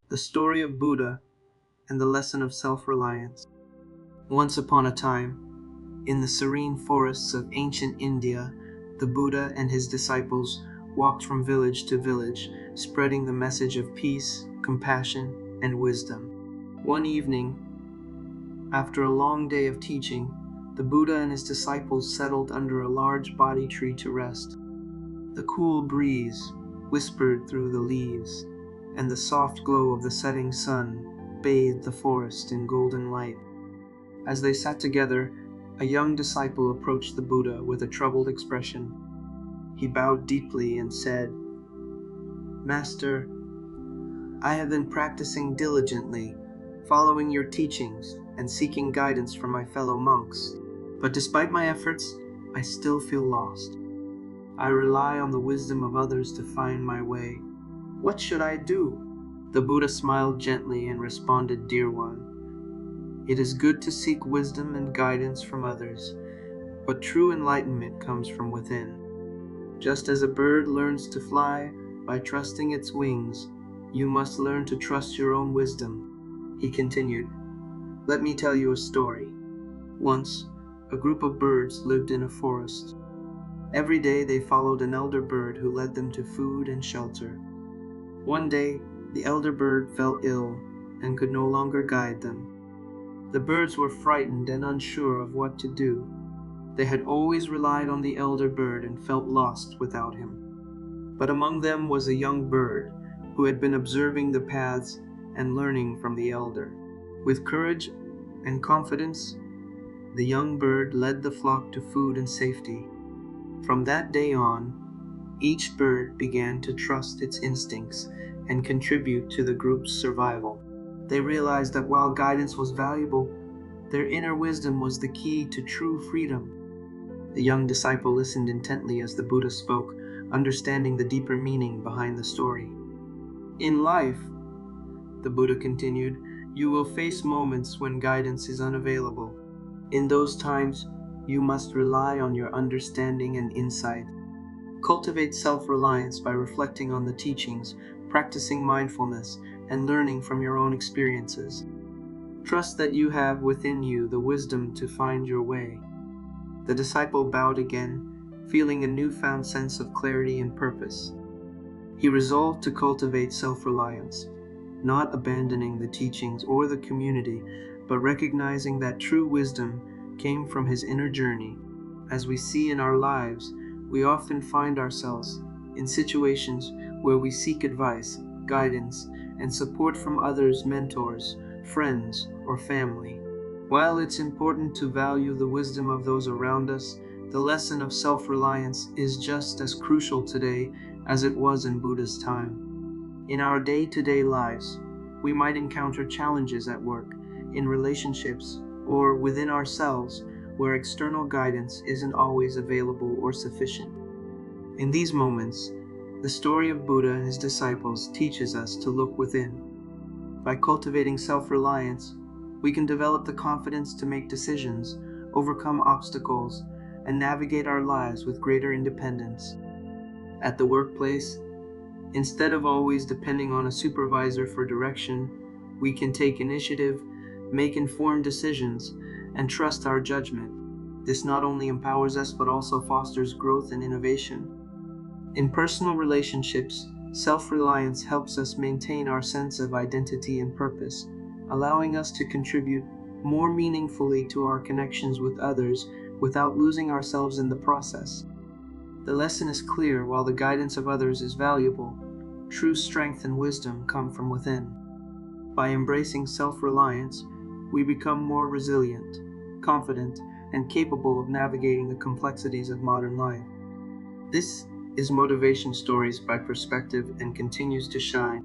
The story of Buddha and the lesson of self-reliance. Once upon a time, in the serene forests of ancient India, the Buddha and his disciples walked from village to village, spreading the message of peace, compassion, and wisdom. One evening, after a long day of teaching, the Buddha and his disciples settled under a large bodhi tree to rest. The cool breeze whispered through the leaves, and the soft glow of the setting sun bathed the forest in golden light. As they sat together, a young disciple approached the Buddha with a troubled expression. He bowed deeply and said, "Master, I have been practicing diligently, following your teachings and seeking guidance from my fellow monks. But despite my efforts, I still feel lost. I rely on the wisdom of others to find my way. What should I do?" The Buddha smiled gently and responded, "Dear one, it is good to seek wisdom and guidance from others, but true enlightenment comes from within. Just as a bird learns to fly by trusting its wings, you must learn to trust your own wisdom." He continued, "Let me tell you a story. Once, a group of birds lived in a forest. Every day they followed an elder bird who led them to food and shelter. One day, the elder bird fell ill and could no longer guide them. The birds were frightened and unsure of what to do. They had always relied on the elder bird and felt lost without him. But among them was a young bird who had been observing the paths and learning from the elder. With courage and confidence, the young bird led the flock to food and safety. From that day on, each bird began to trust its instincts and contribute to the group's survival. They realized that while guidance was valuable, their inner wisdom was the key to true freedom. The young disciple listened intently as the Buddha spoke, understanding the deeper meaning behind the story. In life, the Buddha continued, you will face moments when guidance is unavailable. In those times, you must rely on your understanding and insight. Cultivate self-reliance by reflecting on the teachings, practicing mindfulness, and learning from your own experiences. Trust that you have within you the wisdom to find your way. The disciple bowed again, feeling a newfound sense of clarity and purpose. He resolved to cultivate self-reliance, not abandoning the teachings or the community, but recognizing that true wisdom came from his inner journey. As we see in our lives, we often find ourselves in situations where we seek advice, guidance, and support from others, mentors, friends, or family. While it's important to value the wisdom of those around us, the lesson of self-reliance is just as crucial today as it was in Buddha's time. In our day-to-day lives, we might encounter challenges at work, in relationships, or within ourselves, where external guidance isn't always available or sufficient. In these moments, the story of Buddha and his disciples teaches us to look within. By cultivating self-reliance, we can develop the confidence to make decisions, overcome obstacles, and navigate our lives with greater independence. At the workplace, instead of always depending on a supervisor for direction, we can take initiative, make informed decisions, and trust our judgment. This not only empowers us but also fosters growth and innovation. In personal relationships, self-reliance helps us maintain our sense of identity and purpose, allowing us to contribute more meaningfully to our connections with others without losing ourselves in the process. The lesson is clear: while the guidance of others is valuable, true strength and wisdom come from within. By embracing self-reliance, we become more resilient, confident, and capable of navigating the complexities of modern life. This is Motivation Stories by Perspective and continues to shine.